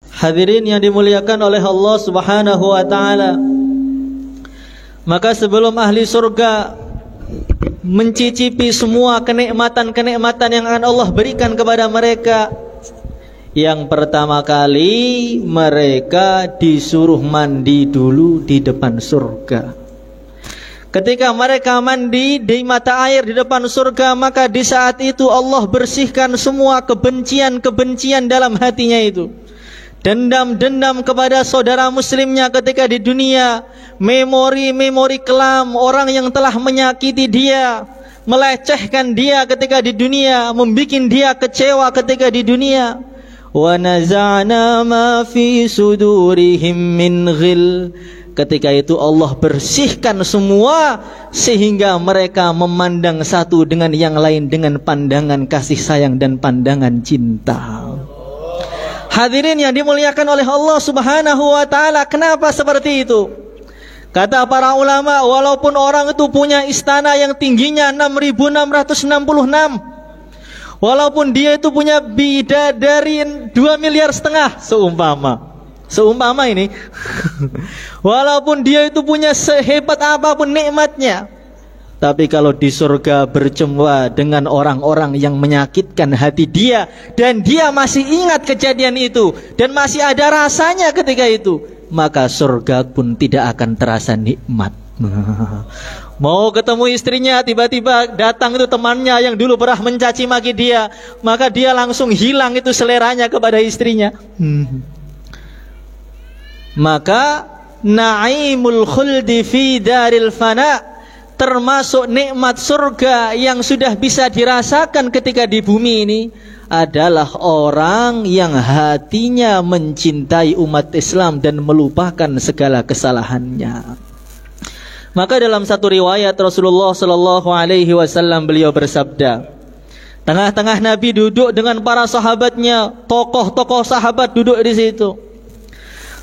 Hadirin yang dimuliakan oleh Allah Subhanahu wa ta'ala, maka sebelum ahli surga mencicipi semua kenikmatan-kenikmatan yang akan Allah berikan kepada mereka, yang pertama kali mereka disuruh mandi dulu di depan surga. Ketika mereka mandi di mata air di depan surga, maka di saat itu Allah bersihkan semua kebencian-kebencian dalam hatinya itu. Dendam-dendam kepada saudara muslimnya ketika di dunia, memori-memori kelam orang yang telah menyakiti dia, melecehkan dia ketika di dunia, membuat dia kecewa ketika di dunia. Wa naza'na ma fi sudurihim min ghil. Ketika itu Allah bersihkan semua sehingga mereka memandang satu dengan yang lain dengan pandangan kasih sayang dan pandangan cinta. Hadirin yang dimuliakan oleh Allah Subhanahu wa ta'ala, kenapa seperti itu? Kata para ulama, walaupun orang itu punya istana yang tingginya 6.666, walaupun dia itu punya bidadari 2,5 miliar seumpama ini walaupun dia itu punya sehebat apapun nikmatnya, tapi kalau di surga berjumpa dengan orang-orang yang menyakitkan hati dia, dan dia masih ingat kejadian itu dan masih ada rasanya ketika itu, maka surga pun tidak akan terasa nikmat. Mau ketemu istrinya, tiba-tiba datang itu temannya yang dulu pernah mencaci maki dia, maka dia langsung hilang itu seleranya kepada istrinya. Maka na'imul khuldi fi daril fana, termasuk nikmat surga yang sudah bisa dirasakan ketika di bumi ini, adalah orang yang hatinya mencintai umat Islam dan melupakan segala kesalahannya. Maka dalam satu riwayat Rasulullah sallallahu alaihi wasallam beliau bersabda, tengah-tengah Nabi duduk dengan para sahabatnya, tokoh-tokoh sahabat duduk di situ.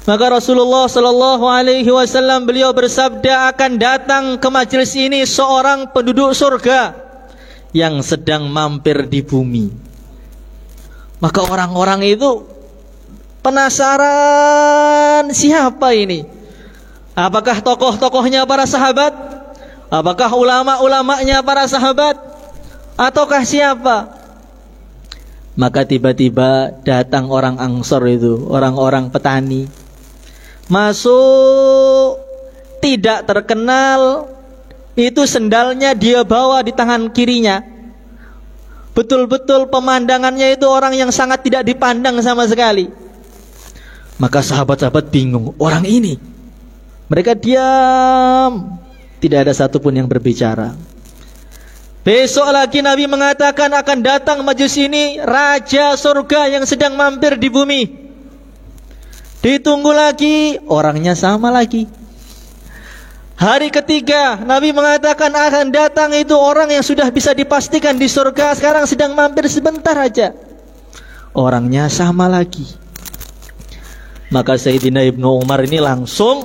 Maka Rasulullah sallallahu alaihi wasallam beliau bersabda, akan datang ke majelis ini seorang penduduk surga yang sedang mampir di bumi. Maka orang-orang itu penasaran, siapa ini? Apakah tokoh-tokohnya para sahabat? Apakah ulama-ulamanya para sahabat? Ataukah siapa? Maka tiba-tiba datang orang Ansor itu, orang-orang petani. Masuk, tidak terkenal, itu sendalnya dia bawa di tangan kirinya. Betul-betul pemandangannya itu orang yang sangat tidak dipandang sama sekali. Maka sahabat-sahabat bingung, orang ini. Mereka diam, tidak ada satupun yang berbicara. Besok lagi Nabi mengatakan akan datang majelis ini raja surga yang sedang mampir di bumi. Ditunggu lagi, orangnya sama lagi. Hari ketiga Nabi mengatakan akan datang itu orang yang sudah bisa dipastikan di surga, sekarang sedang mampir sebentar aja. Orangnya sama lagi. Maka Sayyidina Ibnu Umar ini langsung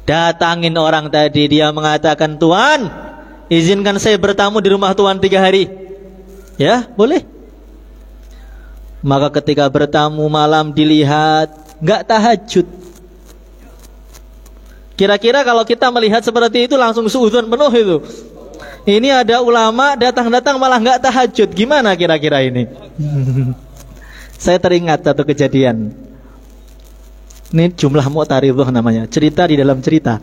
datangin orang tadi. Dia mengatakan, Tuan, izinkan saya bertamu di rumah Tuan 3 hari. Ya, boleh. Maka ketika bertamu malam dilihat enggak tahajud. Kira-kira kalau kita melihat seperti itu langsung suudzon penuh itu. Ini ada ulama datang-datang malah enggak tahajud. Gimana kira-kira ini? Saya teringat satu kejadian. Ini jumlah mu'taridhah namanya, cerita di dalam cerita.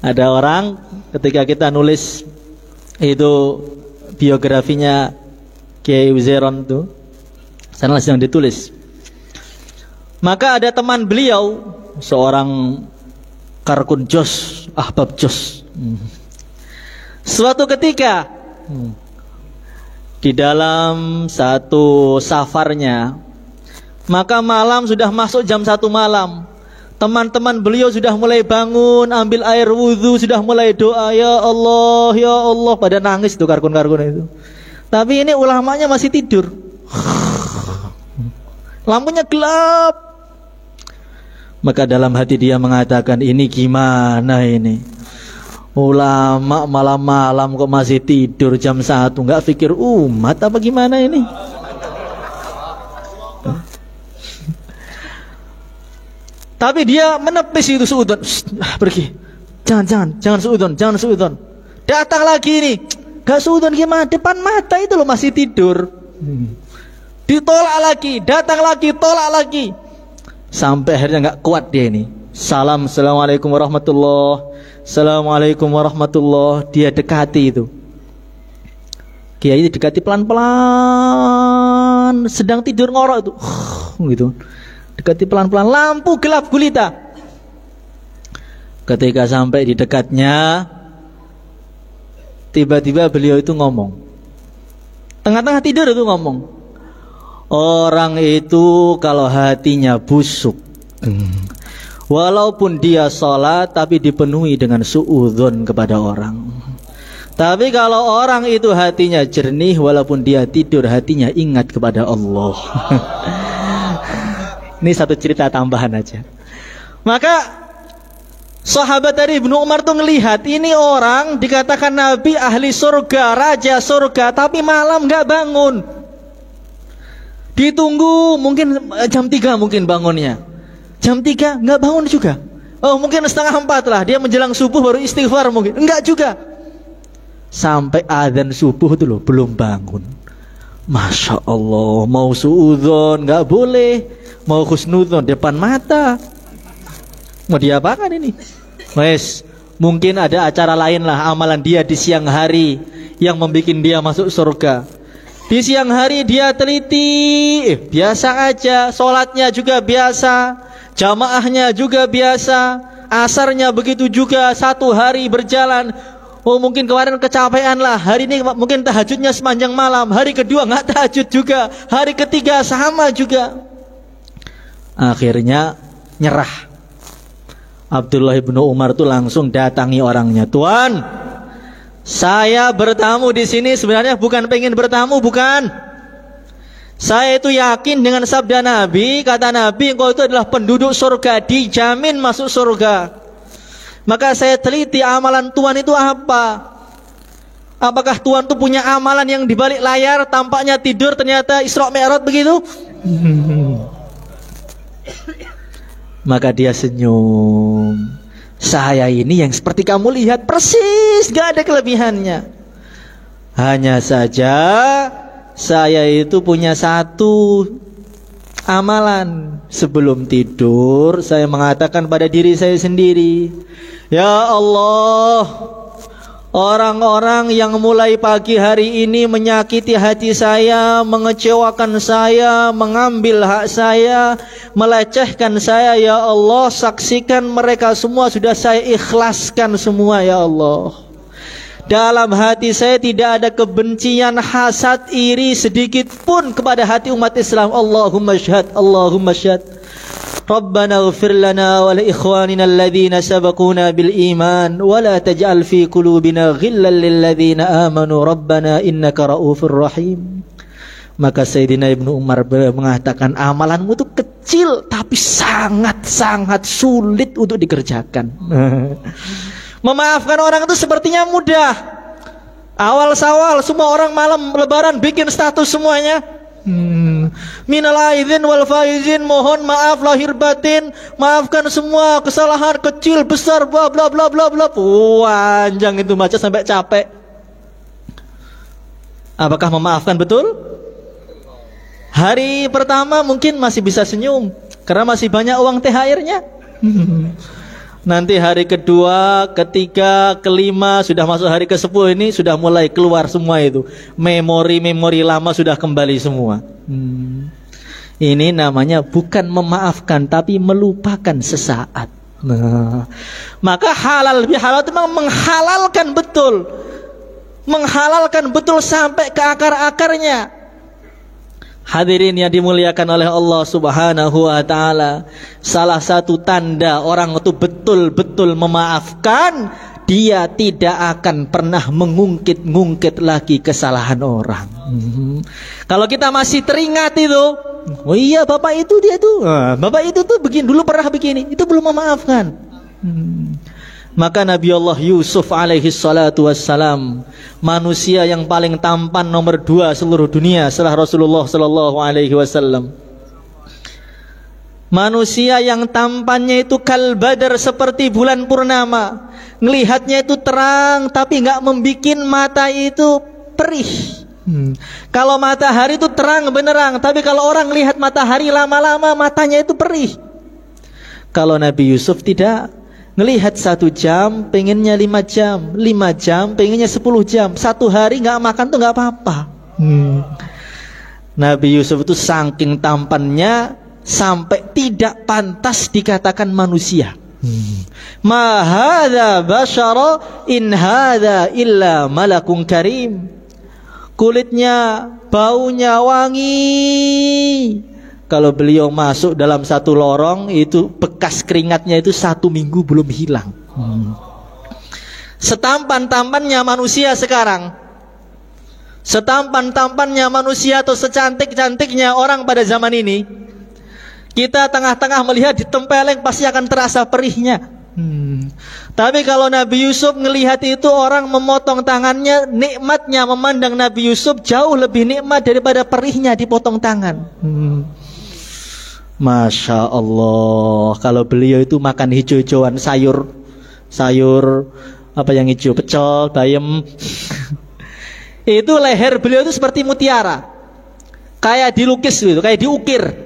Ada orang ketika kita nulis itu biografinya Kiai Uzairon itu, sana sedang ditulis. Maka ada teman beliau, seorang Karkun Jos, Ahbab Jos. Suatu ketika di dalam satu safarnya, maka malam sudah masuk jam 1 malam. Teman-teman beliau sudah mulai bangun, ambil air wudhu, sudah mulai doa, ya Allah, pada nangis tuh karkun-karkun itu. Tapi ini ulamanya masih tidur. Lampunya gelap. Maka dalam hati dia mengatakan, ini gimana ini? Ulama malam-malam kok masih tidur jam 1, nggak pikir umat apa gimana ini? Tapi dia menepis itu suudzon. Pergi. Jangan suudzon. Datang lagi nih. Gak suudzon gimana? Depan mata itu loh masih tidur. Ditolak lagi, datang lagi, tolak lagi. Sampai akhirnya nggak kuat dia ini. Assalamualaikum warahmatullahi. Assalamualaikum warahmatullahi. Dia dekati itu. Kiai dekati pelan-pelan. Sedang tidur ngorok itu. Gitu. Dekati pelan-pelan. Lampu gelap gulita. Ketika sampai di dekatnya, tiba-tiba beliau itu ngomong. Tengah-tengah tidur itu ngomong. Orang itu kalau hatinya busuk, walaupun dia sholat tapi dipenuhi dengan suudzon kepada orang. Tapi kalau orang itu hatinya jernih, walaupun dia tidur hatinya ingat kepada Allah. Ini satu cerita tambahan aja. Maka sahabat dari Ibnu Umar tuh ngelihat ini orang dikatakan Nabi ahli surga, raja surga, tapi malam gak bangun. Ditunggu mungkin jam 3 mungkin bangunnya. Jam 3 nggak bangun juga. Oh mungkin setengah 4 lah. Dia menjelang subuh baru istighfar mungkin. Enggak juga. Sampai adzan subuh itu loh belum bangun. Masya Allah. Mau suudzon nggak boleh. Mau husnudzon depan mata. Mau diapakan ini? Wes, mungkin ada acara lain lah amalan dia di siang hari yang membuat dia masuk surga. Di siang hari dia teliti, biasa aja, sholatnya juga biasa, jamaahnya juga biasa, asarnya begitu juga, satu hari berjalan. Oh mungkin kemarin kecapean lah, hari ini mungkin tahajudnya sepanjang malam, hari kedua nggak tahajud juga, hari ketiga sama juga. Akhirnya nyerah. Abdullah bin Umar tuh langsung datangi orangnya. Tuan, saya bertamu di sini sebenarnya bukan pengen bertamu, bukan. Saya itu yakin dengan sabda Nabi, kata Nabi, engkau itu adalah penduduk surga, dijamin masuk surga. Maka saya teliti amalan Tuhan itu apa? Apakah Tuhan itu punya amalan yang di balik layar, tampaknya tidur ternyata Isra Mi'raj begitu? Maka dia senyum. Saya ini yang seperti kamu lihat persis, gak ada kelebihannya. Hanya saja saya itu punya satu amalan. Sebelum tidur saya mengatakan pada diri saya sendiri, ya Allah, orang-orang yang mulai pagi hari ini menyakiti hati saya, mengecewakan saya, mengambil hak saya, melecehkan saya, ya Allah, saksikan mereka semua sudah saya ikhlaskan semua, ya Allah. Dalam hati saya tidak ada kebencian, hasad, iri sedikit pun kepada hati umat Islam. Allahumma syahad, Allahumma syahad. Rabbana ighfir lana wa li ikhwanina alladhina sabaquna bil iman wa la taj'al fi qulubina ghillan lil ladzina amanu rabbana innaka raufur rahim. Maka Sayyidina Ibnu Umar mengatakan amalanmu itu kecil tapi sangat-sangat sulit untuk dikerjakan. Memaafkan orang itu sepertinya mudah. Awal-sawal semua orang malam lebaran bikin status semuanya. Minal aidin wal faizin, mohon maaf lahir batin, maafkan semua kesalahan kecil besar bla bla bla bla bla. Panjang itu baca sampai capek. Apakah memaafkan betul? Hari pertama mungkin masih bisa senyum karena masih banyak uang THR-nya. Nanti hari kedua, ketiga, kelima, sudah masuk hari ke-10 ini sudah mulai keluar semua itu. Memori-memori lama sudah kembali semua. Ini namanya bukan memaafkan tapi melupakan sesaat. Nah, maka halal bihalal itu memang menghalalkan betul. Menghalalkan betul sampai ke akar-akarnya. Hadirin yang dimuliakan oleh Allah Subhanahu wa ta'ala, salah satu tanda orang itu betul-betul memaafkan, dia tidak akan pernah mengungkit-ngungkit lagi kesalahan orang. Kalau kita masih teringat itu, oh iya bapak itu dia tuh, bapak itu tuh begini dulu pernah begini, itu belum memaafkan. Maka Nabi Allah Yusuf alaihi salatu wassalam, manusia yang paling tampan nomor 2 seluruh dunia setelah Rasulullah sallallahu alaihi wasallam. Manusia yang tampannya itu kal badar, seperti bulan purnama. Ngelihatnya itu terang, tapi gak membikin mata itu perih. Kalau matahari itu terang benerang, tapi kalau orang lihat matahari lama-lama matanya itu perih. Kalau Nabi Yusuf tidak, ngelihat 1 jam pengennya 5 jam, 5 jam pengennya 10 jam, 1 hari gak makan tuh gak apa-apa. Nabi Yusuf itu saking tampannya sampai tidak pantas dikatakan manusia. Ma hadza basyara in hadza illa malakun karim. Kulitnya, baunya wangi. Kalau beliau masuk dalam satu lorong, itu bekas keringatnya itu 1 minggu belum hilang. Setampan-tampannya manusia sekarang, setampan-tampannya manusia atau secantik-cantiknya orang pada zaman ini, kita tengah-tengah melihat ditempeleng pasti akan terasa perihnya. Tapi kalau Nabi Yusuf ngelihat itu, orang memotong tangannya, nikmatnya memandang Nabi Yusuf jauh lebih nikmat daripada perihnya dipotong tangan. Masya Allah. Kalau beliau itu makan hijau-hijauan, sayur apa yang hijau, pecel, bayam. Itu leher beliau itu seperti mutiara, kayak dilukis gitu, kayak diukir.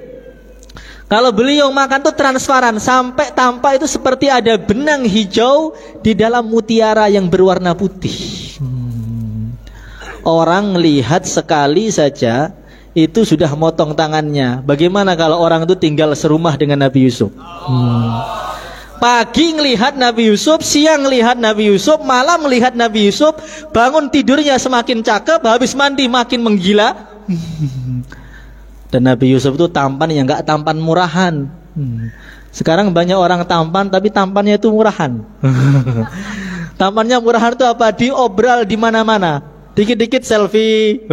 Kalau beliau makan tuh transparan, sampai tampak itu seperti ada benang hijau di dalam mutiara yang berwarna putih. Orang lihat sekali saja itu sudah motong tangannya. Bagaimana kalau orang itu tinggal serumah dengan Nabi Yusuf? Pagi ngelihat Nabi Yusuf, siang ngelihat Nabi Yusuf, malam melihat Nabi Yusuf, bangun tidurnya semakin cakep, habis mandi makin menggila. Dan Nabi Yusuf itu tampan yang gak tampan murahan. Sekarang banyak orang tampan tapi tampannya itu murahan. Tampannya murahan itu apa? Diobral di mana-mana. Dikit-dikit selfie,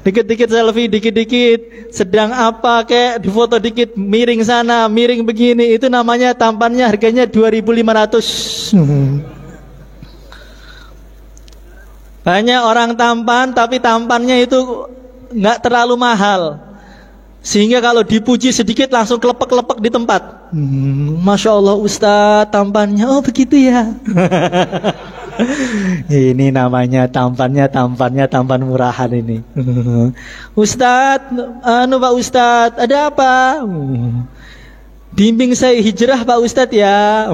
dikit-dikit selfie, dikit-dikit sedang apa kayak difoto dikit, miring sana, miring begini. Itu namanya tampannya, harganya 2.500. Banyak orang tampan tapi tampannya itu nggak terlalu mahal, sehingga kalau dipuji sedikit langsung kelepek-kelepek di tempat. Masya Allah Ustadz tampannya, oh begitu ya. Ini namanya tampan murahan ini. Ustadz, Pak Ustadz, ada apa? Bimbing saya hijrah Pak Ustadz ya.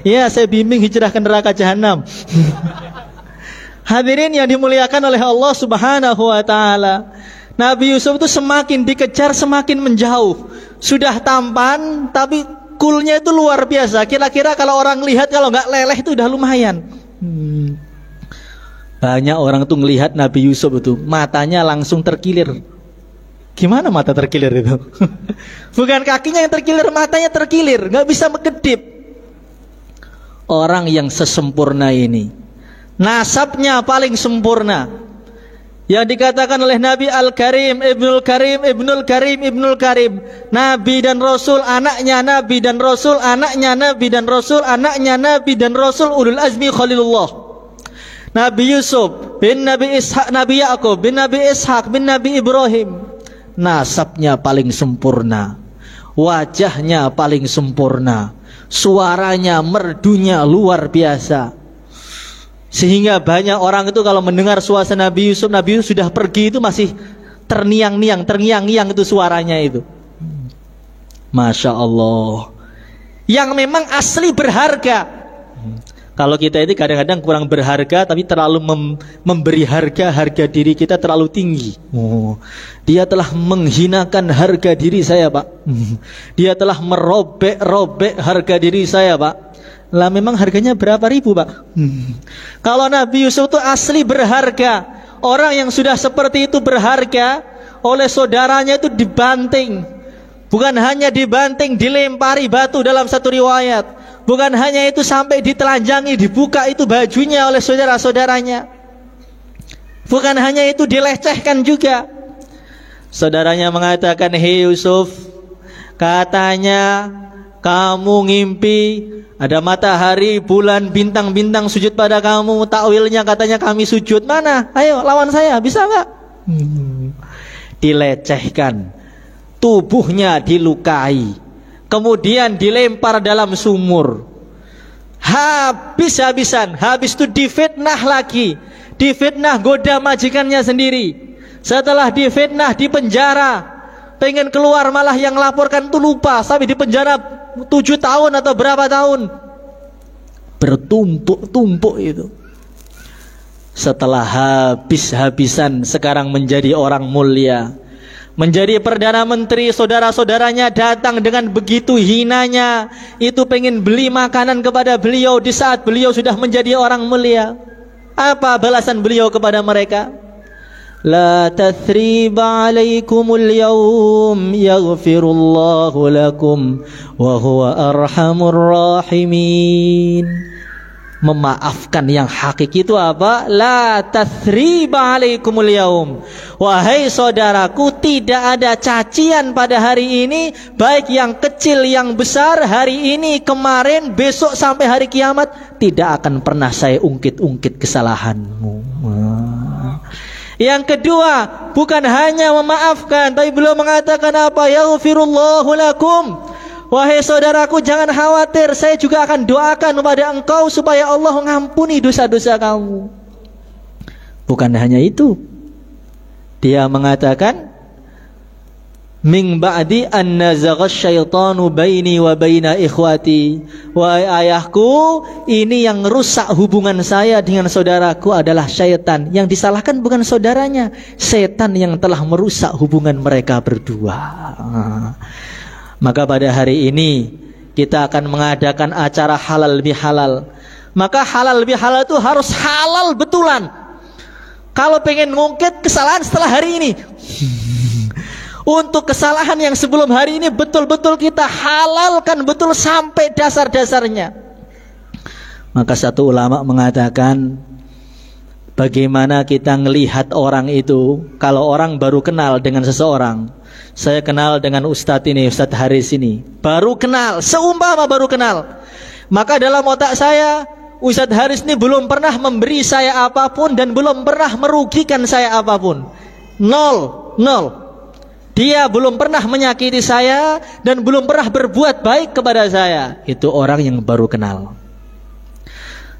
Ya, saya bimbing hijrah ke neraka jahanam. Hadirin yang dimuliakan oleh Allah Subhanahu wa ta'ala, Nabi Yusuf itu semakin dikejar semakin menjauh. Sudah tampan tapi coolnya itu luar biasa. Kira-kira kalau orang lihat, kalau nggak leleh itu udah lumayan. Banyak orang tuh ngelihat Nabi Yusuf itu matanya langsung terkilir. Gimana mata terkilir itu? Bukan kakinya yang terkilir, matanya terkilir, nggak bisa menggedip. Orang yang sesempurna ini, nasabnya paling sempurna, yang dikatakan oleh Nabi Al-Karim, Ibnul Karim, Ibnul Karim, Ibnul Karim, Nabi dan Rasul, anaknya Nabi dan Rasul, anaknya Nabi dan Rasul, anaknya Nabi dan Rasul, ulul azmi khalilullah. Nabi Yusuf bin Nabi Ishak, Nabi Ya'qub bin Nabi Ishak bin Nabi Ibrahim. Nasabnya paling sempurna, wajahnya paling sempurna, suaranya merdunya luar biasa. Sehingga banyak orang itu kalau mendengar suasana Nabi Yusuf sudah pergi itu masih terngiang-niang itu suaranya itu. Masya Allah. Yang memang asli berharga. Kalau kita ini kadang-kadang kurang berharga, tapi terlalu memberi harga diri kita terlalu tinggi. Dia telah menghinakan harga diri saya Pak. Dia telah merobek harga diri saya Pak. Lah memang harganya berapa ribu Pak? Kalau Nabi Yusuf itu asli berharga. Orang yang sudah seperti itu berharga, oleh saudaranya itu dibanting. Bukan hanya dibanting, dilempari batu dalam satu riwayat. Bukan hanya itu, sampai ditelanjangi, dibuka itu bajunya oleh saudara-saudaranya. Bukan hanya itu, dilecehkan juga. Saudaranya mengatakan, hei Yusuf, katanya Kamu ngimpi ada matahari, bulan, bintang-bintang sujud pada kamu. Takwilnya katanya kami sujud. Mana? Ayo lawan saya, bisa nggak? Dilecehkan, tubuhnya dilukai, kemudian dilempar dalam sumur. Habis-habisan, habis itu difitnah lagi. Difitnah goda majikannya sendiri. Setelah difitnah dipenjara. Pengen keluar malah yang laporkan itu lupa. Sampai dipenjara 7 tahun atau berapa tahun. Bertumpuk-tumpuk itu. Setelah habis-habisan sekarang menjadi orang mulia, menjadi Perdana Menteri, saudara-saudaranya datang dengan begitu hinanya. Itu pengen beli makanan kepada beliau di saat beliau sudah menjadi orang mulia. Apa balasan beliau kepada mereka? La tathriba alaikumul yawm yaghfirullahu lakum wa huwa arhamur rahimin. Memaafkan yang hakiki itu apa? La tathriba alaikumul yaum. Wahai saudaraku, tidak ada cacian pada hari ini, baik yang kecil yang besar, hari ini, kemarin, besok sampai hari kiamat, tidak akan pernah saya ungkit-ungkit kesalahanmu. Yang kedua, bukan hanya memaafkan, tapi beliau mengatakan apa? Yaghfirullahu lakum. Wahai saudaraku, jangan khawatir, saya juga akan doakan kepada engkau supaya Allah mengampuni dosa-dosa kamu. Bukan hanya itu, dia mengatakan, min ba'di an nazagha syaitanu baini wa baina ikhwati. Wahai ayahku, ini yang rusak hubungan saya dengan saudaraku adalah syaitan. Yang disalahkan bukan saudaranya, setan yang telah merusak hubungan mereka berdua. Maka pada hari ini kita akan mengadakan acara halal bihalal. Maka halal bihalal itu harus halal betulan. Kalau pengen ngungkit kesalahan setelah hari ini, untuk kesalahan yang sebelum hari ini betul-betul kita halalkan betul sampai dasar-dasarnya. Maka satu ulama mengatakan, bagaimana kita ngelihat orang itu. Kalau orang baru kenal dengan seseorang, saya kenal dengan Ustadz ini, Ustadz Haris ini, baru kenal, seumpama baru kenal, maka dalam otak saya, Ustadz Haris ini belum pernah memberi saya apapun dan belum pernah merugikan saya apapun. Nol. Dia belum pernah menyakiti saya dan belum pernah berbuat baik kepada saya. Itu orang yang baru kenal.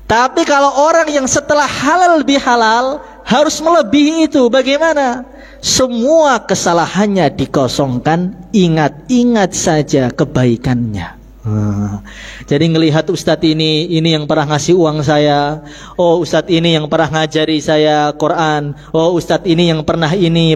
Tapi kalau orang yang setelah halal bihalal harus melebihi itu, bagaimana? Semua kesalahannya dikosongkan, ingat-ingat saja kebaikannya. Jadi ngelihat Ustadz ini yang pernah ngasih uang saya, oh Ustadz ini yang pernah ngajari saya Quran, oh Ustadz ini yang pernah ini.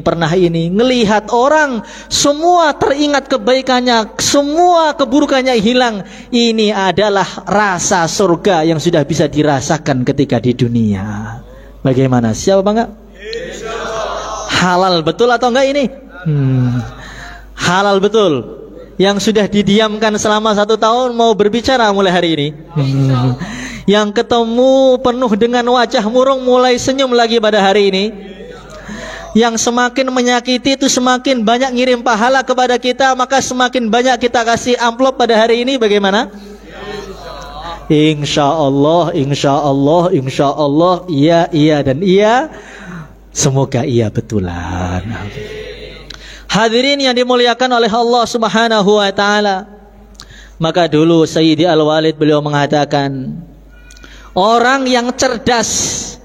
Ngelihat orang, semua teringat kebaikannya, semua keburukannya hilang. Ini adalah rasa surga yang sudah bisa dirasakan ketika di dunia. Bagaimana? Siapa bangga? Halal betul atau enggak ini? Halal betul. Yang sudah didiamkan selama 1 tahun mau berbicara mulai hari ini. Yang ketemu penuh dengan wajah murung mulai senyum lagi pada hari ini. Yang semakin menyakiti itu semakin banyak ngirim pahala kepada kita, maka semakin banyak kita kasih amplop pada hari ini. Bagaimana? Insya Allah, iya dan iya. Semoga iya betulan. Hadirin yang dimuliakan oleh Allah Subhanahu wa ta'ala. Maka dulu Sayyidi Al-Walid beliau mengatakan, orang yang cerdas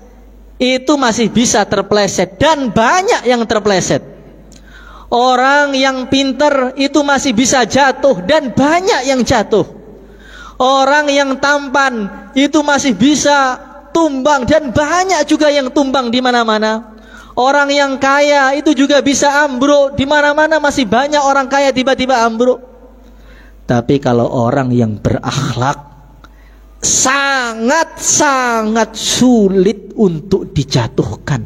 itu masih bisa terpleset, dan banyak yang terpleset. Orang yang pintar itu masih bisa jatuh, dan banyak yang jatuh. Orang yang tampan itu masih bisa tumbang, dan banyak juga yang tumbang di mana-mana. Orang yang kaya itu juga bisa ambruk, di mana-mana masih banyak orang kaya tiba-tiba ambruk. Tapi kalau orang yang berakhlak, sangat sulit untuk dijatuhkan.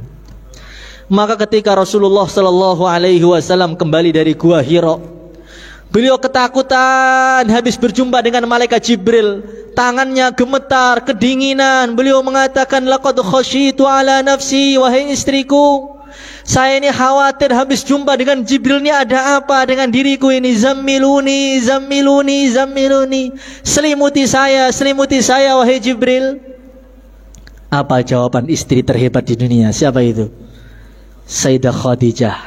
Maka ketika Rasulullah Shallallahu Alaihi Wasallam kembali dari Gua Hira, beliau ketakutan habis berjumpa dengan malaikat Jibril. Tangannya gemetar, kedinginan. Beliau mengatakan, laqad khasyitu ala nafsi, wahai istriku, Saya ini khawatir habis jumpa dengan Jibril ini ada apa dengan diriku ini. Zammiluni, zammiluni, zammiluni. Selimuti saya wahai Jibril. Apa jawaban istri terhebat di dunia? Siapa itu? Sayyidah Khadijah.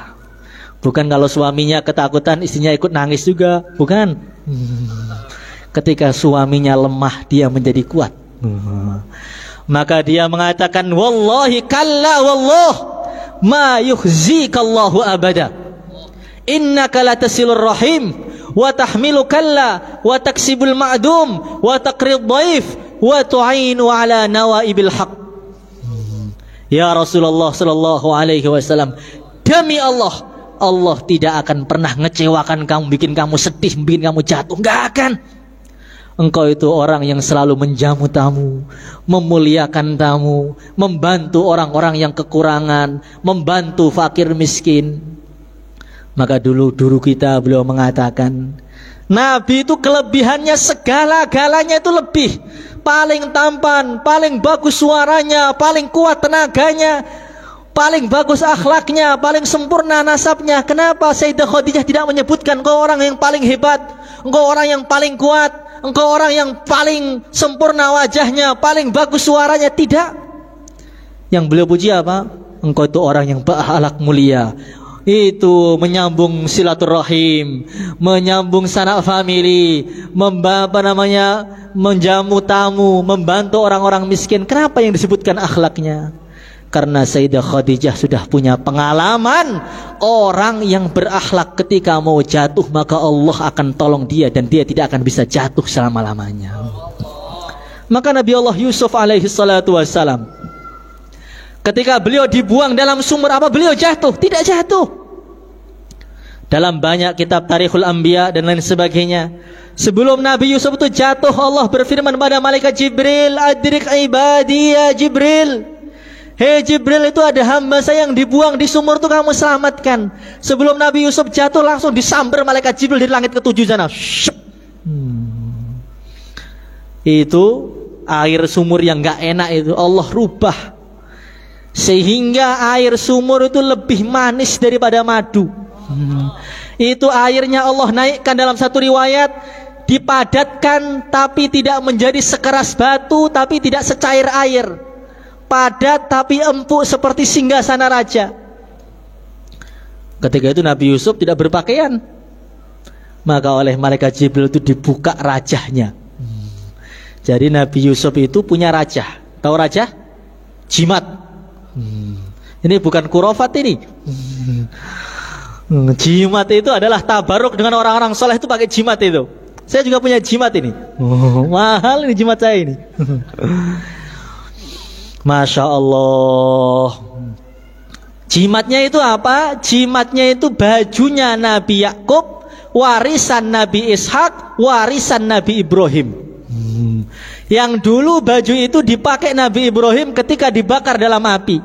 Bukan kalau suaminya ketakutan istrinya ikut nangis juga. Bukan. Ketika suaminya lemah dia menjadi kuat. Maka dia mengatakan, wallahi kalla wallah ma yukhzikallahu abada. Innaka latasilur rahim wa tahmilu kalla wa taksibul ma'dum wa taqrid dhaif wa tu'inu ala nawaibil haq. Ya Rasulullah sallallahu alaihi wasallam, demi Allah, Allah tidak akan pernah ngecewakan kamu, bikin kamu sedih, bikin kamu jatuh, enggak akan. Engkau itu orang yang selalu menjamu tamu, memuliakan tamu, membantu orang-orang yang kekurangan, membantu fakir miskin. Maka dulu kita beliau mengatakan, Nabi itu kelebihannya segala-galanya itu lebih. Paling tampan, paling bagus suaranya, paling kuat tenaganya, paling bagus akhlaknya, paling sempurna nasabnya. Kenapa Sayyidah Khadijah tidak menyebutkan engkau orang yang paling hebat, engkau orang yang paling kuat, engkau orang yang paling sempurna wajahnya, paling bagus suaranya? Tidak. Yang beliau puji apa? Engkau itu orang yang berakhlak mulia. Itu menyambung silaturahim, menyambung sanak famili, menjamu tamu, membantu orang-orang miskin. Kenapa yang disebutkan akhlaknya? Karena Sayyidah Khadijah sudah punya pengalaman. Orang yang berakhlak ketika mau jatuh, maka Allah akan tolong dia dan dia tidak akan bisa jatuh selama-lamanya. Maka Nabi Allah Yusuf alaihi salatu wassalam, ketika beliau dibuang dalam sumur, apa beliau jatuh? Tidak jatuh. Dalam banyak kitab Tarikhul Anbiya dan lain sebagainya, sebelum Nabi Yusuf itu jatuh, Allah berfirman pada malaikat Jibril, adrik ibadi ya Jibril. Hei Jibril, itu ada hamba saya yang dibuang di sumur itu, kamu selamatkan. Sebelum Nabi Yusuf jatuh, langsung disambar malaikat Jibril di langit ketujuh sana. Itu air sumur yang gak enak itu Allah rubah, sehingga air sumur itu lebih manis daripada madu. Itu airnya Allah naikkan, dalam satu riwayat dipadatkan tapi tidak menjadi sekeras batu, tapi tidak secair air, padat tapi empuk seperti singgasana raja. Ketika itu Nabi Yusuf tidak berpakaian, maka oleh malaikat Jibril itu dibuka rajahnya. Jadi Nabi Yusuf itu punya rajah. Tahu rajah? Jimat. Ini bukan kurofat ini. Jimat itu adalah tabaruk dengan orang-orang soleh, itu pakai jimat itu. Saya juga punya jimat ini. Mahal ini jimat saya ini. Masya Allah. Jimatnya itu apa? Jimatnya itu bajunya Nabi Yakub, warisan Nabi Ishak, warisan Nabi Ibrahim. Yang dulu baju itu dipakai Nabi Ibrahim ketika dibakar dalam api.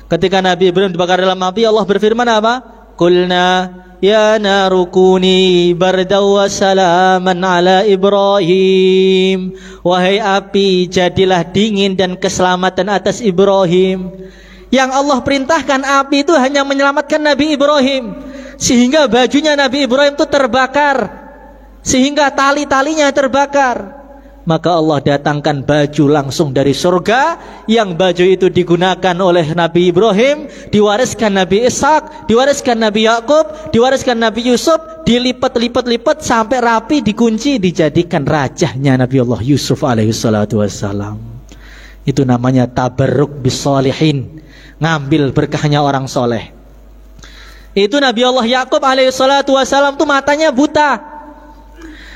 Ketika Nabi Ibrahim dibakar dalam api, Allah berfirman apa? Qulna ya narukuni bardaw wa salaman ala Ibrahim. Wahai api, jadilah dingin dan keselamatan atas Ibrahim. Yang Allah perintahkan api itu hanya menyelamatkan Nabi Ibrahim, sehingga bajunya Nabi Ibrahim itu terbakar, sehingga tali-talinya terbakar. Maka Allah datangkan baju langsung dari surga, yang baju itu digunakan oleh Nabi Ibrahim, diwariskan Nabi Ishak, diwariskan Nabi Yakub, diwariskan Nabi Yusuf, dilipat-lipat-lipat sampai rapi, dikunci, dijadikan rajahnya Nabi Allah Yusuf alaihi salatu wassalam. Itu namanya tabarruk bisolihin, ngambil berkahnya orang soleh. Itu Nabi Allah Yakub alaihi salatu wassalam tuh matanya buta.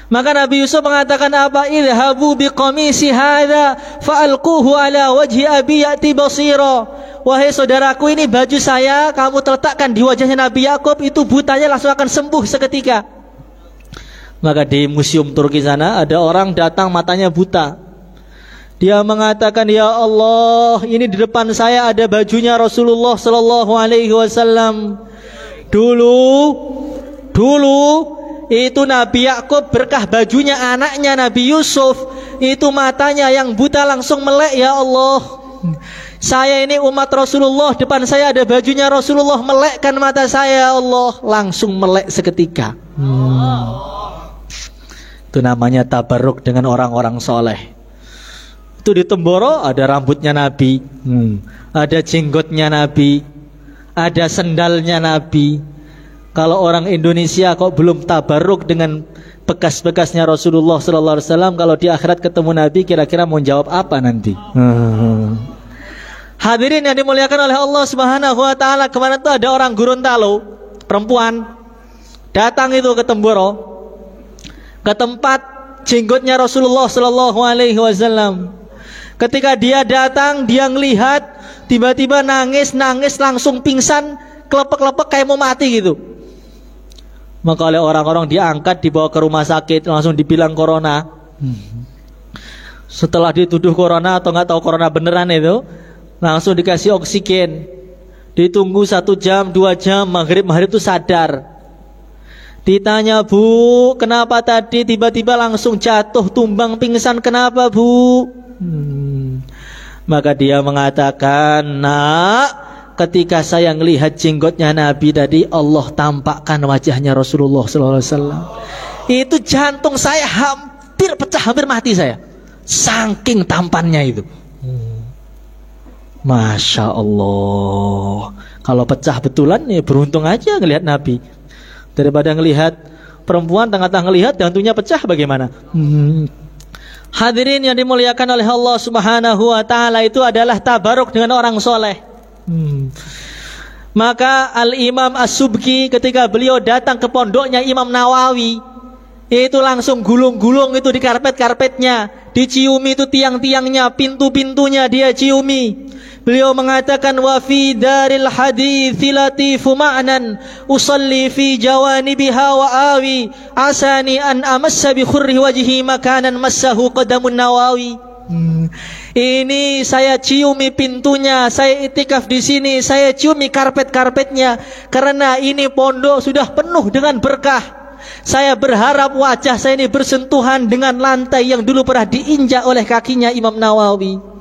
Maka Nabi Yusuf mengatakan apa? Idhabu biqamisi hadha fa'alquhu ala wajhi abi ya'ti basira. Wahai saudaraku, ini baju saya, kamu letakkan di wajahnya Nabi Yakub, itu butanya langsung akan sembuh seketika. Maka di museum Turki sana ada orang datang matanya buta. Dia mengatakan, ya Allah, ini di depan saya ada bajunya Rasulullah sallallahu alaihi wasallam. Dulu itu Nabi Yakub berkah bajunya anaknya Nabi Yusuf, itu matanya yang buta langsung melek, ya Allah. Saya ini umat Rasulullah, depan saya ada bajunya Rasulullah, melekkan mata saya, Allah langsung melek seketika. Itu namanya tabarruk dengan orang-orang soleh. Itu di Temboro ada rambutnya Nabi, ada jenggotnya Nabi, ada sendalnya Nabi. Kalau orang Indonesia kok belum tabarruk dengan bekas-bekasnya Rasulullah SAW, kalau di akhirat ketemu Nabi kira-kira mau jawab apa nanti? Hadirin yang dimuliakan oleh Allah Subhanahu wa taala, kemarin tuh ada orang Gorontalo, perempuan datang itu ke Temboro, ke tempat jenggotnya Rasulullah sallallahu alaihi wasallam. Ketika dia datang, dia ngelihat, tiba-tiba nangis langsung pingsan, kelepek-kelepek kayak mau mati gitu. Maka oleh orang-orang diangkat, dibawa ke rumah sakit, langsung dibilang corona. Setelah dituduh corona atau nggak tahu corona beneran itu, langsung dikasih oksigen. Ditunggu 1 jam, 2 jam, maghrib itu sadar. Ditanya, Bu, kenapa tadi tiba-tiba langsung jatuh, tumbang, pingsan, kenapa Bu? Maka dia mengatakan, Nak, ketika saya melihat jenggotnya Nabi tadi, Allah tampakkan wajahnya Rasulullah SAW. Itu jantung saya hampir pecah, hampir mati saya, saking tampannya itu. Masya Allah. Kalau pecah betulan ya beruntung aja ngelihat Nabi, daripada ngelihat perempuan tengah-tengah ngelihat jantungnya pecah bagaimana. Hadirin yang dimuliakan oleh Allah Subhanahu wa taala, itu adalah tabaruk dengan orang soleh. Maka Al-Imam As-Subki ketika beliau datang ke pondoknya Imam Nawawi, itu langsung gulung-gulung itu di karpet-karpetnya, diciumi itu tiang-tiangnya, pintu-pintunya dia ciumi. Beliau mengatakan, wa fi daril hadithi latifu ma'nan usalli fi jawanibiha wa awi asani an amassa bi khurri wajhi makanan massahu qadamun Nawawi. Ini saya ciumi pintunya, saya itikaf di sini, saya ciumi karpet-karpetnya, karena ini pondok sudah penuh dengan berkah. Saya berharap wajah saya ini bersentuhan dengan lantai yang dulu pernah diinjak oleh kakinya Imam Nawawi.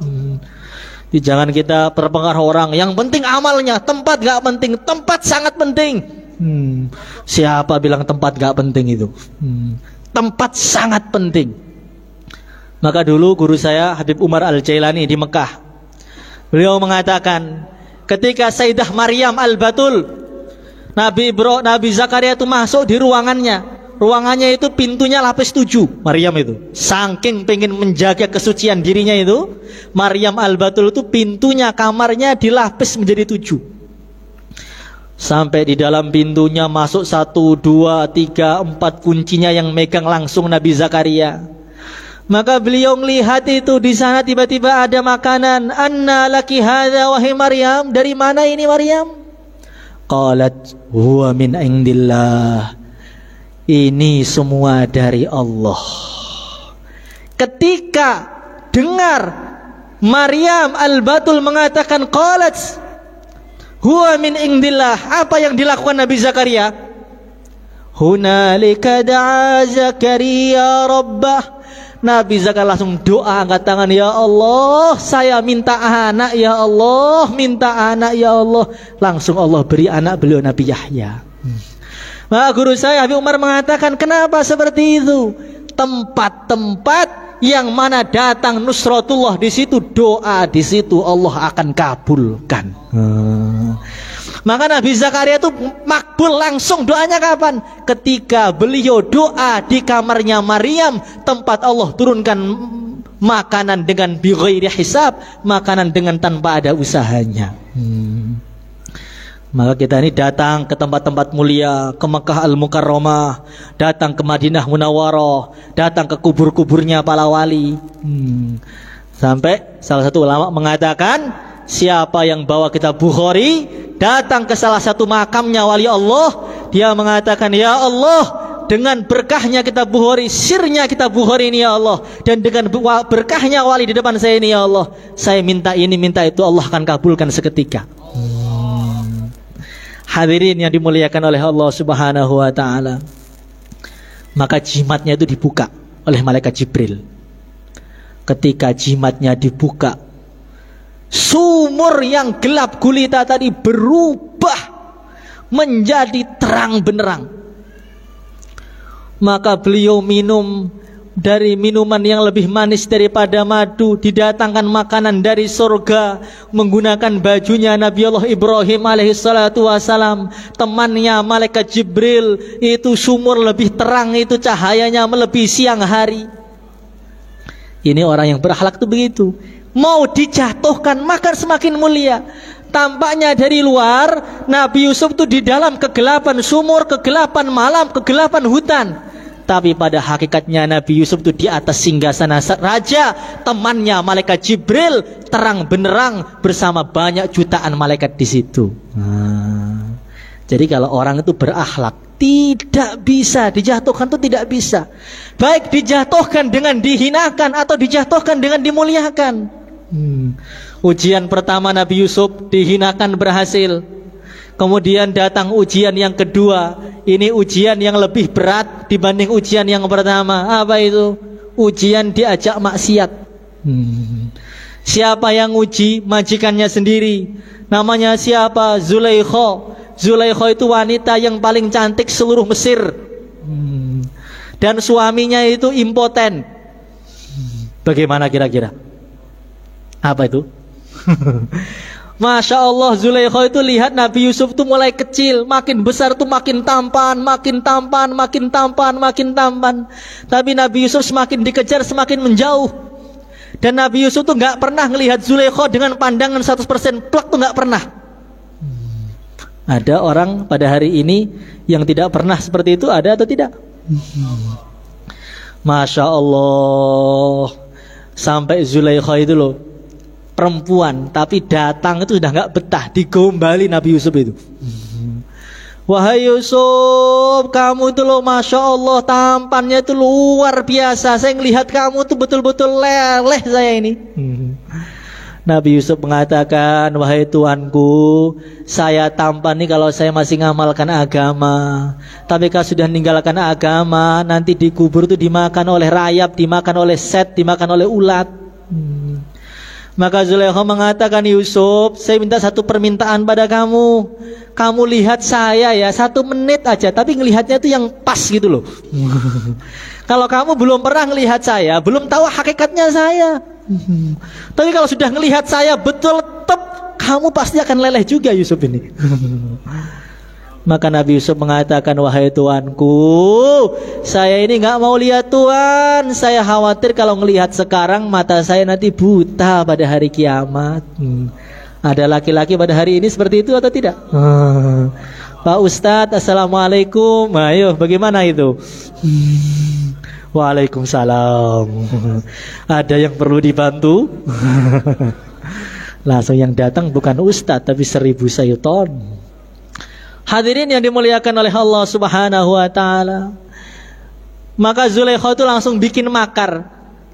Jangan kita terpengaruh orang, yang penting amalnya, tempat gak penting, tempat sangat penting. Siapa bilang tempat gak penting itu? Tempat sangat penting. Maka dulu guru saya Habib Umar Al-Jailani di Mekah, beliau mengatakan, ketika Sayyidah Maryam Al-Batul, Nabi Zakaria itu masuk di ruangannya. Ruangannya itu pintunya lapis 7. Maryam itu saking pengen menjaga kesucian dirinya itu, Maryam Al-Batul itu pintunya, kamarnya dilapis menjadi 7. Sampai di dalam pintunya masuk 1, 2, 3, 4 kuncinya yang megang langsung Nabi Zakaria. Maka beliau melihat itu, di sana tiba-tiba ada makanan. Anna laki hadza wahai Maryam, dari mana ini Maryam? Qalat huwa min indillah. Ini semua dari Allah. Ketika dengar Maryam Al-Batul mengatakan qalat huwa min indillah, apa yang dilakukan Nabi Zakaria? Hunalika da'a Zakaria rabbah. Nabi Zakaria langsung doa, angkat tangan, ya Allah, saya minta anak, ya Allah, minta anak, ya Allah. Langsung Allah beri anak beliau, Nabi Yahya. Maka guru saya Habib Umar mengatakan, kenapa seperti itu? Tempat-tempat yang mana datang nusratullah, di situ doa, di situ Allah akan kabulkan. Maka Nabi Zakaria itu makbul langsung doanya kapan? Ketika beliau doa di kamarnya Maryam, tempat Allah turunkan makanan dengan bighairi hisab, makanan dengan tanpa ada usahanya. Maka kita ini datang ke tempat-tempat mulia, ke Mekah Al-Mukarramah, datang ke Madinah Munawwarah, datang ke kubur-kuburnya para wali. Sampai salah satu ulama mengatakan, siapa yang bawa kitab Bukhari datang ke salah satu makamnya wali Allah, dia mengatakan, ya Allah, dengan berkahnya kitab Bukhari, sirnya kitab Bukhari ini ya Allah, dan dengan berkahnya wali di depan saya ini ya Allah, saya minta ini, minta itu, Allah akan kabulkan seketika. Hadirin yang dimuliakan oleh Allah Subhanahu wa ta'ala, maka jimatnya itu dibuka oleh malaikat Jibril. Ketika jimatnya dibuka, Sumur yang gelap gulita tadi berubah menjadi terang benderang. Maka beliau minum dari minuman yang lebih manis daripada madu, didatangkan makanan dari surga, menggunakan bajunya Nabi Allah Ibrahim alaihissalatu wassalam, temannya malaikat Jibril. Itu sumur lebih terang, itu cahayanya melebihi siang hari. Ini orang yang berakhlak itu begitu. Mau dijatuhkan makan semakin mulia. Tampaknya dari luar Nabi Yusuf itu di dalam kegelapan sumur, kegelapan malam, kegelapan hutan. Tapi pada hakikatnya Nabi Yusuf itu di atas singgasana raja, temannya malaikat Jibril, terang benderang bersama banyak jutaan malaikat di situ. Jadi kalau orang itu berakhlak, tidak bisa dijatuhkan, itu tidak bisa. Baik dijatuhkan dengan dihinakan atau dijatuhkan dengan dimuliakan. Ujian pertama Nabi Yusuf dihinakan berhasil. Kemudian datang ujian yang kedua. Ini ujian yang lebih berat dibanding ujian yang pertama. Apa itu? Ujian diajak maksiat. Siapa yang uji? Majikannya sendiri. Namanya siapa? Zulaikha. Zulaikha itu wanita yang paling cantik seluruh Mesir. Dan suaminya itu impoten. Bagaimana kira-kira? Apa itu? Masya Allah, Zulaikha itu lihat Nabi Yusuf itu mulai kecil, makin besar itu makin tampan, makin tampan, makin tampan, makin tampan. Tapi Nabi Yusuf semakin dikejar semakin menjauh. Dan Nabi Yusuf itu gak pernah melihat Zulaikha dengan pandangan 100% plak, itu gak pernah. Ada orang pada hari ini yang tidak pernah seperti itu, ada atau tidak? Masya Allah. Sampai Zulaikha itu loh, perempuan tapi datang itu sudah nggak betah, digombali Nabi Yusuf itu. Wahai Yusuf, kamu itu loh Masya Allah, tampannya itu luar biasa. Saya ngelihat kamu tuh betul-betul leleh saya ini. Nabi Yusuf mengatakan, wahai Tuanku, saya tampan nih kalau saya masih ngamalkan agama. Tapi kalau sudah meninggalkan agama, nanti dikubur tuh dimakan oleh rayap, dimakan oleh set, dimakan oleh ulat. Maka Zulaikha mengatakan, Yusuf, saya minta satu permintaan pada kamu. Kamu lihat saya ya 1 menit aja, tapi ngelihatnya itu yang pas gitu loh. Kalau kamu belum pernah ngelihat saya, belum tahu hakikatnya saya. Tapi kalau sudah ngelihat saya betul tep, kamu pasti akan leleh juga Yusuf ini. Maka Nabi Yusuf mengatakan, wahai Tuanku, saya ini gak mau lihat Tuan. Saya khawatir kalau ngelihat sekarang mata saya nanti buta pada hari kiamat. Ada laki-laki pada hari ini seperti itu atau tidak? Pak Ustadz, Assalamualaikum. Ayo, bagaimana itu? Waalaikumsalam. Ada yang perlu dibantu? Langsung yang datang bukan Ustadz, tapi 1000 syaitan. Hadirin yang dimuliakan oleh Allah Subhanahu wa ta'ala. Maka Zulaikha itu langsung bikin makar.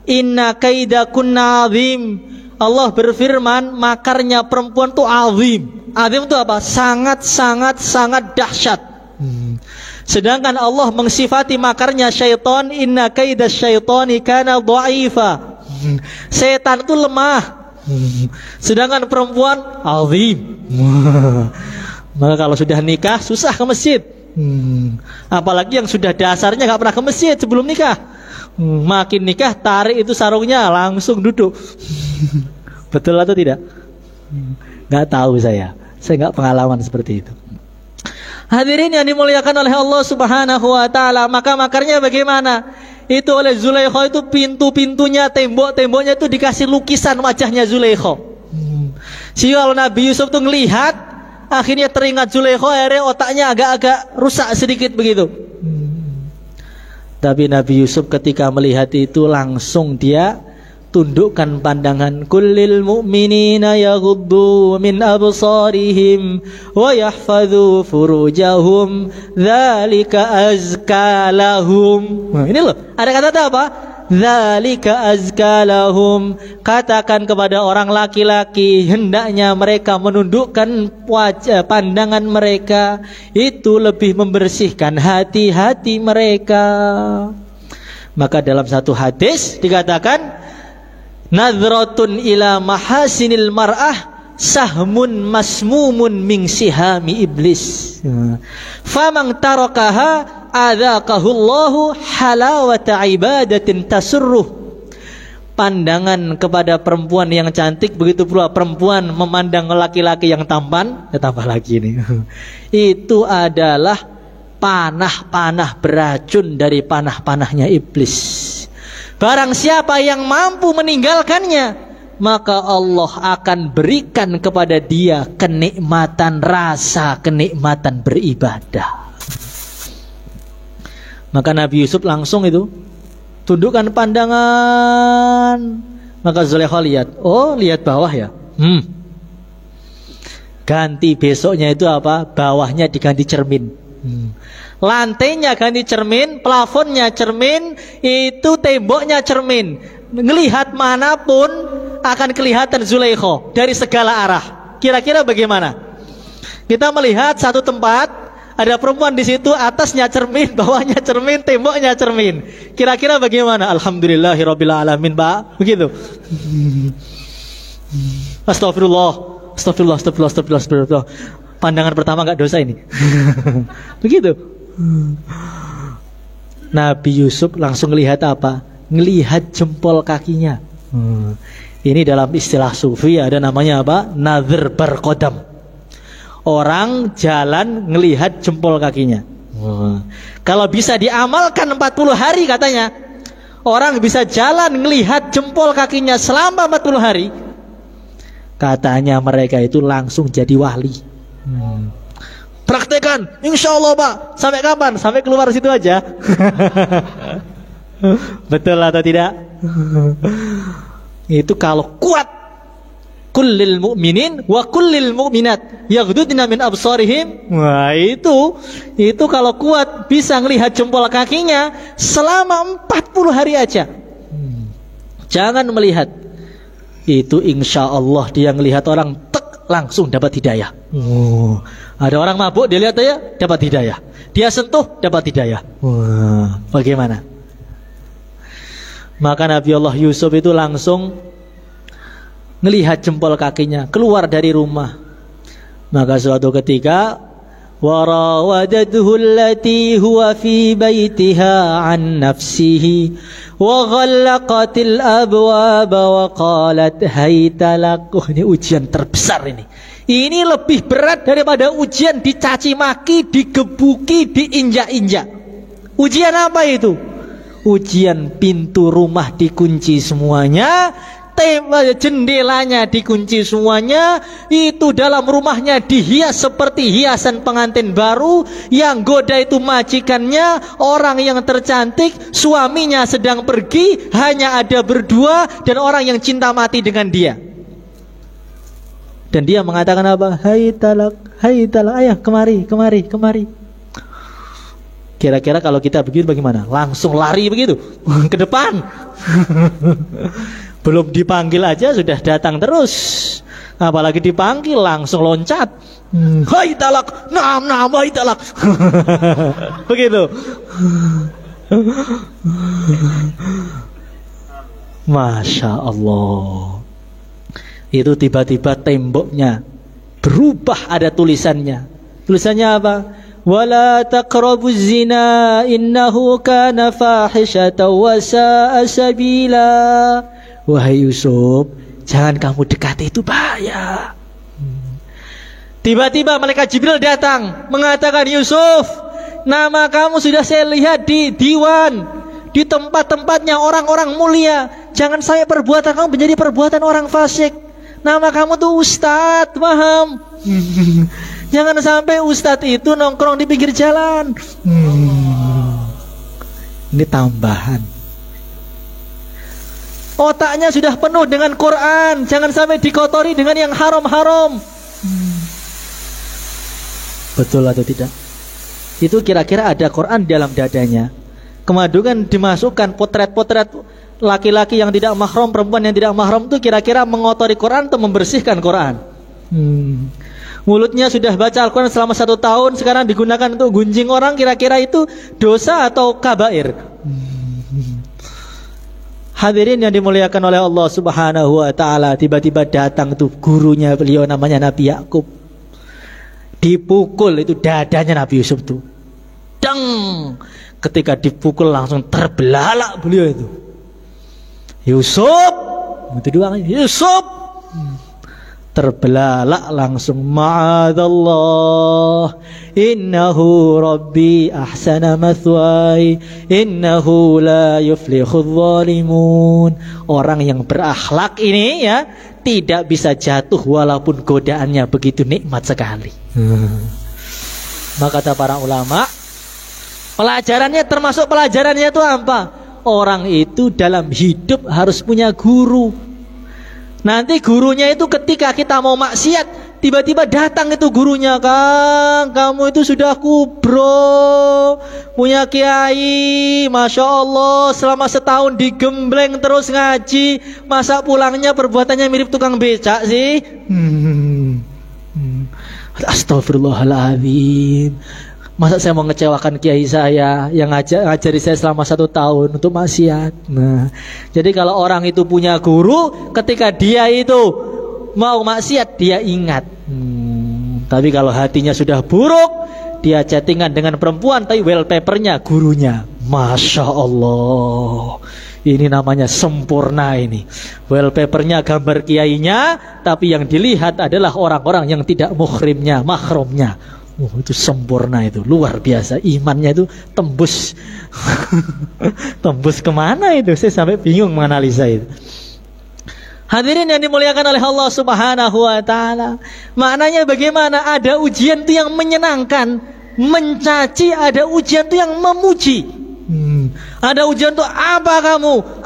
Inna kaidakunna azim. Allah berfirman, makarnya perempuan itu azim. Azim itu apa? Sangat dahsyat. Sedangkan Allah mengsifati makarnya syaitan, inna kaidas syaitani kana dha'ifa. Setan itu lemah. Sedangkan perempuan azim. Maka kalau sudah nikah susah ke masjid. Apalagi yang sudah dasarnya gak pernah ke masjid sebelum nikah. Makin nikah tarik itu sarungnya langsung duduk. Betul atau tidak? Gak tahu saya gak pengalaman seperti itu. Hadirin yang dimuliakan oleh Allah Subhanahu wa ta'ala. Maka makarnya bagaimana? Itu oleh Zulaikha itu pintu-pintunya, tembok-temboknya itu dikasih lukisan wajahnya Zulaikha. Sehingga kalau Nabi Yusuf itu ngelihat, akhirnya teringat Zulaikha, akhirnya otaknya agak-agak rusak sedikit begitu. Tapi Nabi Yusuf ketika melihat itu langsung dia tundukkan pandangan. Kullil mu'minina yaghuddu min absarihim wa yahfadhu furujahum dzalika azka lahum. Ini loh, ada kata apa? Dzalika azka lahum. Katakan kepada orang laki-laki, hendaknya mereka menundukkan wajah pandangan mereka, itu lebih membersihkan hati-hati mereka. Maka dalam satu hadis dikatakan, Nadratun ila mahasinil mar'ah sahmun masmumun min sihami iblis. Faman tarakaha adzaqahullahu halawata ibadatin tasurruh. Pandangan kepada perempuan yang cantik, begitu pula perempuan memandang laki-laki yang tampan, tambah lagi nih. Itu adalah panah-panah beracun dari panah-panahnya iblis. Barang siapa yang mampu meninggalkannya, maka Allah akan berikan kepada dia kenikmatan rasa, kenikmatan beribadah. Maka Nabi Yusuf langsung itu tundukkan pandangan. Maka Zulaikha lihat, oh lihat bawah ya. Ganti besoknya itu apa? Bawahnya diganti cermin. Lantainya ganti cermin, plafonnya cermin, itu temboknya cermin. Ngelihat manapun akan kelihatan Zulaikha dari segala arah. Kira-kira bagaimana? Kita melihat satu tempat, ada perempuan di situ, atasnya cermin, bawahnya cermin, temboknya cermin. Kira-kira bagaimana? Alhamdulillahirabbil alamin, Pak. Begitu. Astagfirullah, astagfirullah, astagfirullah, astagfirullah, astagfirullah. Pandangan pertama enggak dosa ini. Begitu. Nabi Yusuf langsung ngelihat apa? Ngelihat jempol kakinya. Ini dalam istilah sufi ada namanya apa? Nadhr barqadam. Orang jalan ngelihat jempol kakinya. Kalau bisa diamalkan 40 hari katanya, orang bisa jalan ngelihat jempol kakinya selama 40 hari, katanya mereka itu langsung jadi wali. Praktekan, insya Allah Pak. Sampai kapan? Sampai keluar situ aja. Betul atau tidak? Itu kalau kuat. Kullil mu'minin wa kullil mu'minat yaghdudna min absarihim. Wah, itu kalau kuat bisa ngelihat jempol kakinya selama 40 hari aja. Jangan melihat. Itu insya Allah dia ngelihat orang langsung dapat hidayah. Ada orang mabuk dia lihat aja dapat hidayah. Dia sentuh dapat hidayah. Bagaimana? Maka Nabi Allah Yusuf itu langsung ngelihat jempol kakinya, keluar dari rumah. Maka suatu ketika warawadathu allati huwa fi baitiha an nafsihi wa ghallaqatil abwaba wa qalat haytalak. Ini ujian terbesar ini. Ini lebih berat daripada ujian dicaci maki, digebuki, diinjak-injak. Ujian apa itu? Ujian pintu rumah dikunci semuanya, jendelanya dikunci semuanya, itu dalam rumahnya dihias seperti hiasan pengantin baru, yang goda itu majikannya, orang yang tercantik, suaminya sedang pergi, hanya ada berdua, dan orang yang cinta mati dengan dia. Dan dia mengatakan apa? Hai talak, ayah kemari. Kira-kira kalau kita begitu bagaimana? Langsung lari begitu ke depan. Belum dipanggil aja sudah datang terus. Apalagi dipanggil langsung loncat. Hai talak, naam, hai talak. Begitu. Masya Allah. Itu tiba-tiba temboknya berubah, ada tulisannya. Tulisannya apa? Wala taqrabuz zina innahu kana fahishatan wa sa'a sabila. Wahai Yusuf, jangan kamu dekati, itu bahaya. Tiba-tiba malaikat Jibril datang mengatakan, Yusuf, nama kamu sudah saya lihat di diwan, di tempat-tempatnya orang-orang mulia. Jangan sampai perbuatan kamu menjadi perbuatan orang fasik. Nama kamu tuh Ustadz, paham? Jangan sampai Ustadz itu nongkrong di pinggir jalan. Ini tambahan. Otaknya sudah penuh dengan Quran, jangan sampai dikotori dengan yang haram-haram. Betul atau tidak? Itu kira-kira ada Quran dalam dadanya. Kemudian dimasukkan potret-potret laki-laki yang tidak mahram, perempuan yang tidak mahram, itu kira-kira mengotori Quran atau membersihkan Quran? Mulutnya sudah baca Al-Quran selama 1 tahun, sekarang digunakan untuk gunjing orang, kira-kira itu dosa atau kabair? Hadirin yang dimuliakan oleh Allah Subhanahu wa taala, tiba-tiba datang tuh gurunya beliau namanya Nabi Yakub. Dipukul itu dadanya Nabi Yusuf tuh. Dang. Ketika dipukul langsung terbelalak beliau itu. Yusuf, itu doang, Yusuf. Terbelalak langsung, ma'adzallah, innahu rabbi ahsana mathwai, innahu la yuflihudz zalimun. Orang yang berakhlak ini ya tidak bisa jatuh walaupun godaannya begitu nikmat sekali. Maka kata para ulama, pelajarannya, termasuk pelajarannya itu apa? Orang itu dalam hidup harus punya guru. Nanti gurunya itu ketika kita mau maksiat, tiba-tiba datang itu gurunya, Kang, kamu itu sudah kubro, punya kiai, Masya Allah, selama setahun digembleng terus ngaji, masa pulangnya perbuatannya mirip tukang becak sih? Astagfirullahaladzim. Masa saya mau ngecewakan kiai saya yang ngajari saya selama 1 tahun untuk maksiat. Nah, jadi kalau orang itu punya guru, ketika dia itu mau maksiat, dia ingat. Tapi kalau hatinya sudah buruk, dia chattingan dengan perempuan, tapi wallpapernya gurunya. Masya Allah, ini namanya sempurna ini. Wallpapernya gambar kiainya, tapi yang dilihat adalah orang-orang yang tidak muhrimnya, mahrumnya. Itu sempurna, itu luar biasa. Imannya itu tembus tembus kemana itu, saya sampai bingung menganalisa itu. Hadirin yang dimuliakan oleh Allah Subhanahu wa taala, maknanya bagaimana? Ada ujian itu yang menyenangkan, mencaci, ada ujian itu yang memuji. Ada ujian tuh, apa kamu?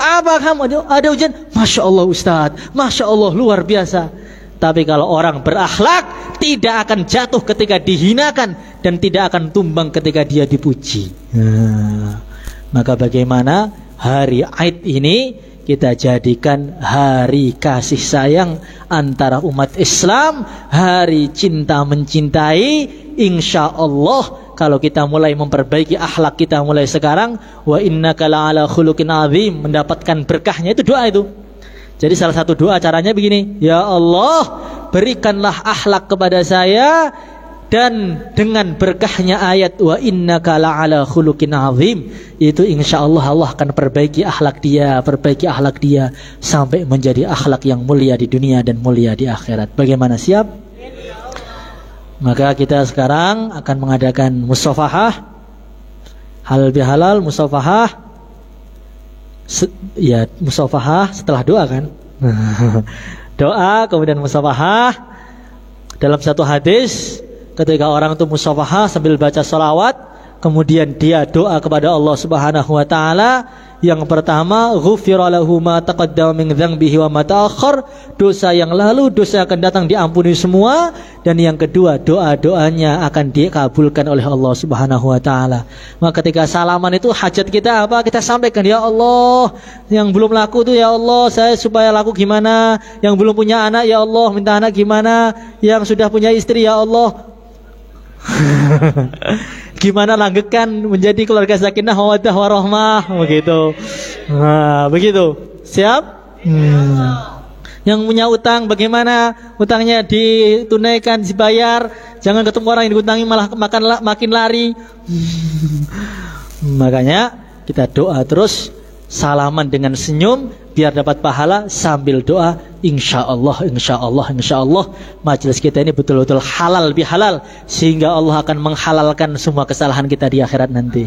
Ada ujian, Masya Allah Ustaz, Masya Allah, luar biasa. Tapi kalau orang berakhlak, tidak akan jatuh ketika dihinakan, dan tidak akan tumbang ketika dia dipuji. Maka bagaimana hari Aid ini kita jadikan hari kasih sayang antara umat Islam, hari cinta mencintai. Insya Allah kalau kita mulai memperbaiki akhlak kita mulai sekarang, wa innaka la'ala khuluqin azim, mendapatkan berkahnya itu doa itu. Jadi salah satu doa caranya begini, ya Allah, berikanlah akhlak kepada saya, dan dengan berkahnya ayat wa innaka la'ala khuluqin azim, itu insya Allah Allah akan perbaiki akhlak dia sampai menjadi akhlak yang mulia di dunia dan mulia di akhirat. Bagaimana, siap? Maka kita sekarang akan mengadakan musafahah, halal bihalal, musafahah. Ya, musafahah setelah doa kan. Doa kemudian musafahah. Dalam satu hadis, ketika orang itu musafahah sambil baca salawat, kemudian dia doa kepada Allah Subhanahu wa taala. Yang pertama, ghufira lahu ma taqaddama min dzambihi wa ma ta'akhkhar, dosa yang lalu, dosa yang akan datang diampuni semua. Dan yang kedua, doa-doanya akan dikabulkan oleh Allah Subhanahu wa taala. Maka ketika salaman itu hajat kita apa? Kita sampaikan, ya Allah, yang belum laku tuh ya Allah, saya supaya laku gimana? Yang belum punya anak, ya Allah, minta anak gimana? Yang sudah punya istri, ya Allah, gimana langgengkan menjadi keluarga sakinah mawaddah warahmah, begitu. Nah, begitu. Siap? Yang punya utang, bagaimana utangnya ditunaikan, dibayar. Jangan ketemu orang yang diutangi malah makin lari. Makanya kita doa terus, salaman dengan senyum, biar dapat pahala sambil doa. Insya Allah, insya Allah, insya Allah majelis kita ini betul-betul halal bihalal, sehingga Allah akan menghalalkan semua kesalahan kita di akhirat nanti.